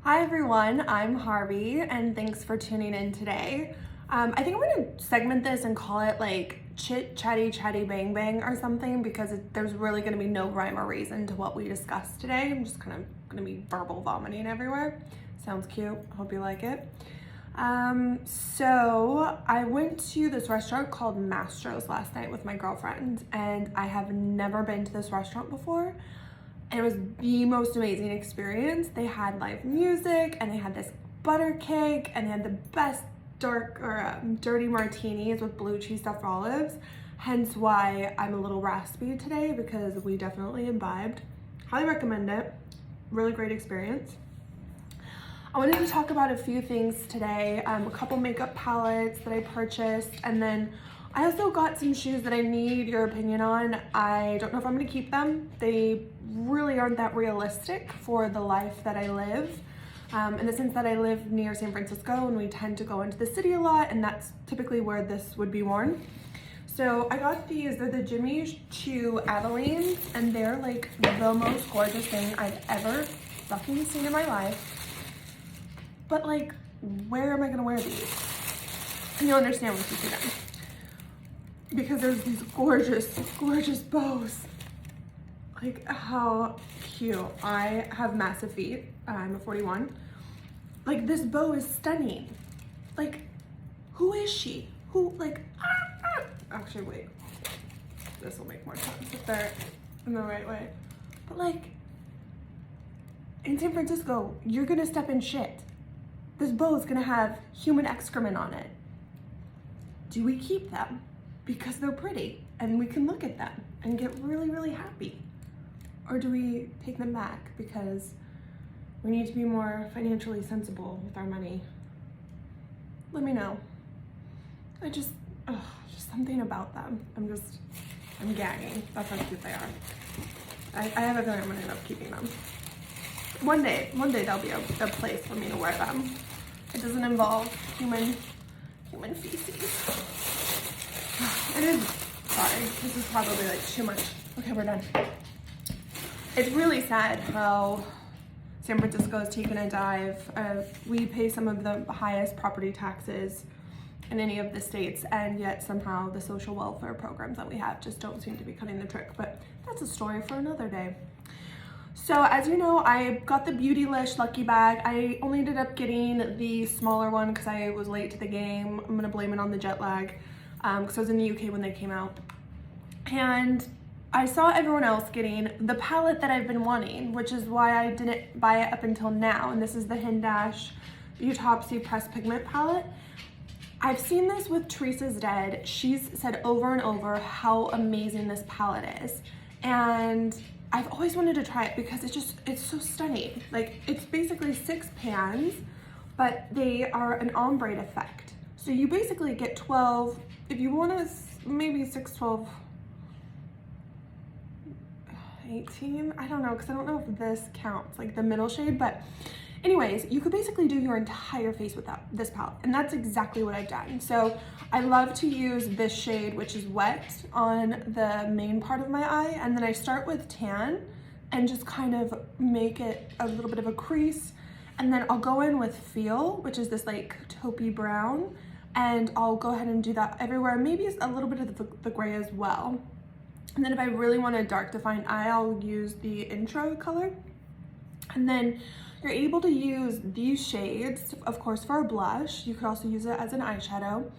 Hi everyone, I'm Harvey and thanks for tuning in today. I think I'm going to segment this and call it like chit chatty chatty bang bang or something because there's really going to be no rhyme or reason to what we discussed today. I'm just kind of going to be verbal vomiting everywhere. Sounds cute. Hope you like it. So I went to this restaurant called Mastro's last night with my girlfriend, and I have never been to this restaurant before. And it was the most amazing experience. They had live music and they had this butter cake and they had the best dirty martinis with blue cheese stuffed olives. Hence why I'm a little raspy today, because we definitely imbibed. Highly recommend it. Really great experience. I wanted to talk about a few things today. A couple makeup palettes that I purchased, and then I also got some shoes that I need your opinion on. I don't know if I'm gonna keep them. They really aren't that realistic for the life that I live. In the sense that I live near San Francisco and we tend to go into the city a lot, and that's typically where this would be worn. So I got these, they're the Jimmy Choo Adelines, and they're like the most gorgeous thing I've ever fucking seen in my life. But like, where am I gonna wear these? And you'll understand once you see them. Because there's these gorgeous, gorgeous bows. Like, how cute. I have massive feet. I'm a 41. Like, this bow is stunning. Like, who is she? Who, like, Actually, wait. This will make more sense if they're in the right way. But like, in San Francisco, you're gonna step in shit. This bow is gonna have human excrement on it. Do we keep them? Because they're pretty and we can look at them and get really, really happy? Or do we take them back because we need to be more financially sensible with our money? Let me know. Just something about them. I'm gagging. That's how cute they are. I have a feeling I'm gonna end up keeping them. One day there'll be a place for me to wear them. It doesn't involve human feces. It is, sorry, this is probably like too much. Okay, we're done. It's really sad how San Francisco has taken a dive. We pay some of the highest property taxes in any of the states, and yet somehow the social welfare programs that we have just don't seem to be cutting the trick, but that's a story for another day. So as you know, I got the Beautylish Lucky Bag. I only ended up getting the smaller one because I was late to the game. I'm gonna blame it on the jet lag. Because I was in the UK when they came out. And I saw everyone else getting the palette that I've been wanting, which is why I didn't buy it up until now. And this is the Hindash Utopsy Pressed Pigment palette. I've seen this with Teresa's Dead. She's said over and over how amazing this palette is. And I've always wanted to try it because it's so stunning. Like, it's basically 6 pans, but they are an ombre effect. So you basically get 12, if you want to, maybe 6, 12, 18, I don't know, because I don't know if this counts, like the middle shade, but anyways, you could basically do your entire face with this palette, and that's exactly what I've done. So I love to use this shade, which is Wet, on the main part of my eye, and then I start with Tan and just kind of make it a little bit of a crease, and then I'll go in with Feel, which is this like taupey brown, and I'll go ahead and do that everywhere, maybe a little bit of the gray as well. And then if I really want a dark defined eye, I'll use the Intro color. And then you're able to use these shades, of course, for a blush. You could also use it as an eyeshadow.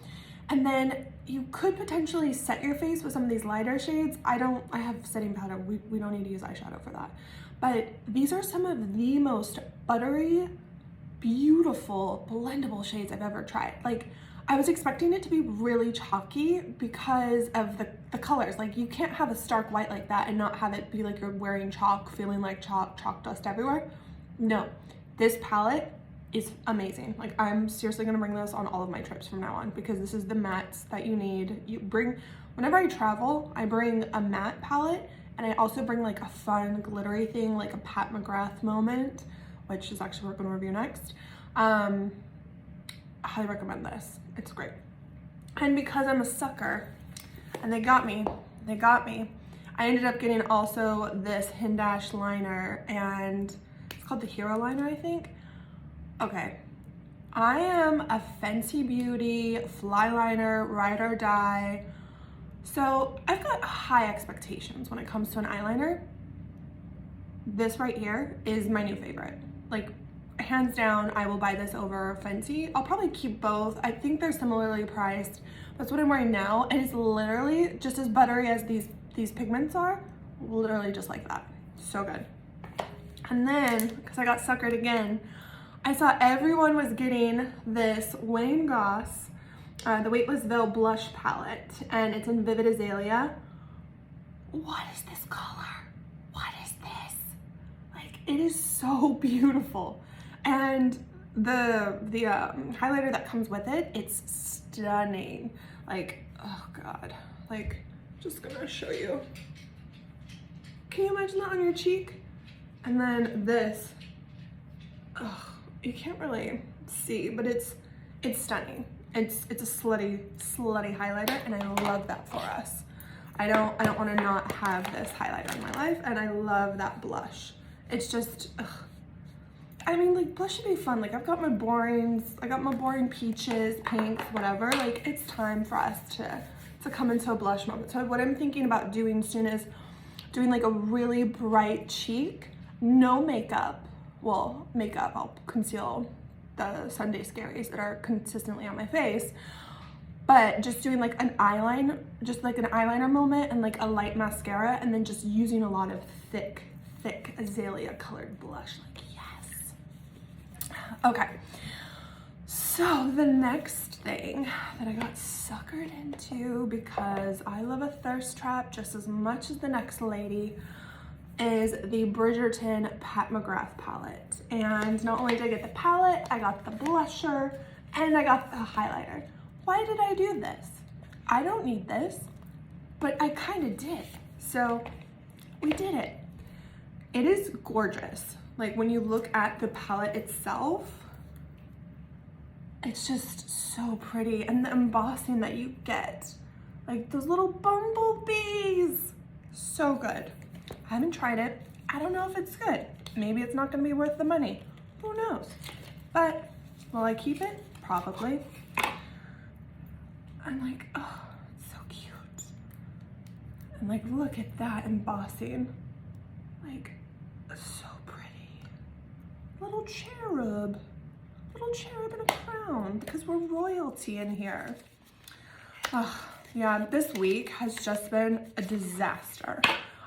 And then you could potentially set your face with some of these lighter shades. I have setting powder. We don't need to use eyeshadow for that. But these are some of the most buttery, beautiful, blendable shades I've ever tried. Like, I was expecting it to be really chalky because of the colors. Like, you can't have a stark white like that and not have it be like you're wearing chalk, feeling like chalk dust everywhere. No, this palette is amazing. Like, I'm seriously gonna bring this on all of my trips from now on because this is the mattes that you need. Whenever I travel, I bring a matte palette, and I also bring like a fun glittery thing, like a Pat McGrath moment, which is actually what we're gonna review next. I highly recommend this. It's great. And because I'm a sucker, and they got me, I ended up getting also this Hindash liner, and it's called the Hero liner, I think. Okay, I am a Fenty Beauty fly liner, ride or die. So I've got high expectations when it comes to an eyeliner. This right here is my new favorite. Like, hands down, I will buy this over Fenty. I'll probably keep both. I think they're similarly priced. That's what I'm wearing now, and it's literally just as buttery as these pigments are. Literally just like that. So good. And then, because I got suckered again, I saw everyone was getting this Wayne Goss, the Weightless Veil Blush Palette, and it's in Vivid Azalea. What is this color? What is this? Like, it is so beautiful. And the highlighter that comes with it, it's stunning. Like, oh God, like, just gonna show you. Can you imagine that on your cheek? And then this, oh, you can't really see, but it's stunning. It's a slutty highlighter, and I love that for us. I don't want to not have this highlighter in my life, and I love that blush. It's just, ugh. I mean, like, blush should be fun. Like, I've got my borings, I got my boring peaches, pinks, whatever. Like, it's time for us to come into a blush moment. So what I'm thinking about doing soon is doing like a really bright cheek, no makeup. Well, makeup, I'll conceal the Sunday scaries that are consistently on my face, but just doing like an eyeliner, just like an eyeliner moment and like a light mascara, and then just using a lot of thick azalea colored blush. Like, yes. Okay, so the next thing that I got suckered into, because I love a thirst trap just as much as the next lady, is the Bridgerton Pat McGrath palette. And not only did I get the palette, I got the blusher, and I got the highlighter. Why did I do this? I don't need this, but I kind of did. So we did it. It is gorgeous. Like, when you look at the palette itself, it's just so pretty. And the embossing that you get, like those little bumblebees, so good. I haven't tried it. I don't know if it's good. Maybe it's not gonna be worth the money. Who knows? But will I keep it? Probably. I'm like, oh, it's so cute. And like, look at that embossing. Like, so pretty. Little cherub in a crown, because we're royalty in here. Oh, yeah, this week has just been a disaster.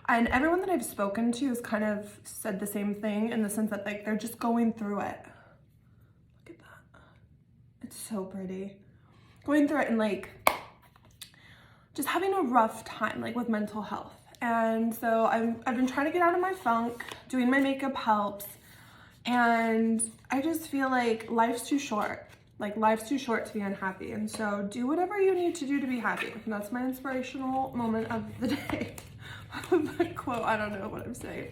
And everyone that I've spoken to has kind of said the same thing, in the sense that like they're just going through it. Look at that. It's so pretty. Going through it and like just having a rough time, like with mental health. And so I've been trying to get out of my funk. Doing my makeup helps. And I just feel like life's too short. Like, life's too short to be unhappy. And so do whatever you need to do to be happy. And that's my inspirational moment of the day. The quote, I don't know what I'm saying.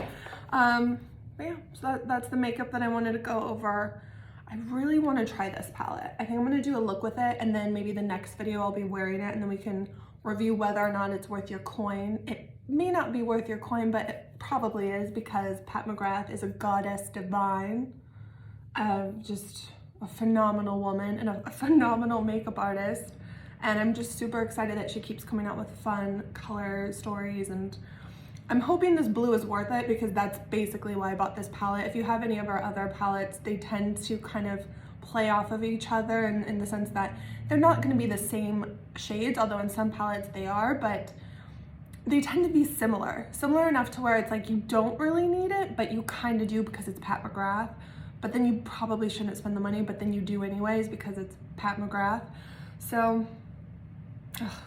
But yeah, so that's the makeup that I wanted to go over. I really want to try this palette. I think I'm going to do a look with it, and then maybe the next video I'll be wearing it, and then we can review whether or not it's worth your coin. It may not be worth your coin, but it probably is, because Pat McGrath is a goddess divine. Just a phenomenal woman and a phenomenal makeup artist. And I'm just super excited that she keeps coming out with fun color stories, and I'm hoping this blue is worth it, because that's basically why I bought this palette. If you have any of our other palettes, they tend to kind of play off of each other in the sense that they're not going to be the same shades, although in some palettes they are, but they tend to be similar enough to where it's like you don't really need it, but you kind of do because it's Pat McGrath. But then you probably shouldn't spend the money, but then you do anyways because it's Pat McGrath. So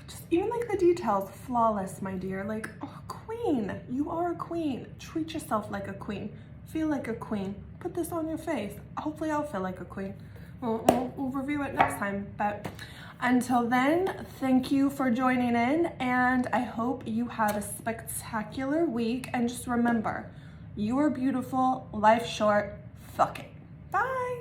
just even like the details, flawless, my dear. Like, oh, queen, you are a queen. Treat yourself like a queen. Feel like a queen. Put this on your face. Hopefully I'll feel like a queen. We'll review it next time. But until then, thank you for joining in, and I hope you have a spectacular week. And just remember, you are beautiful, life's short, fuck it. Bye.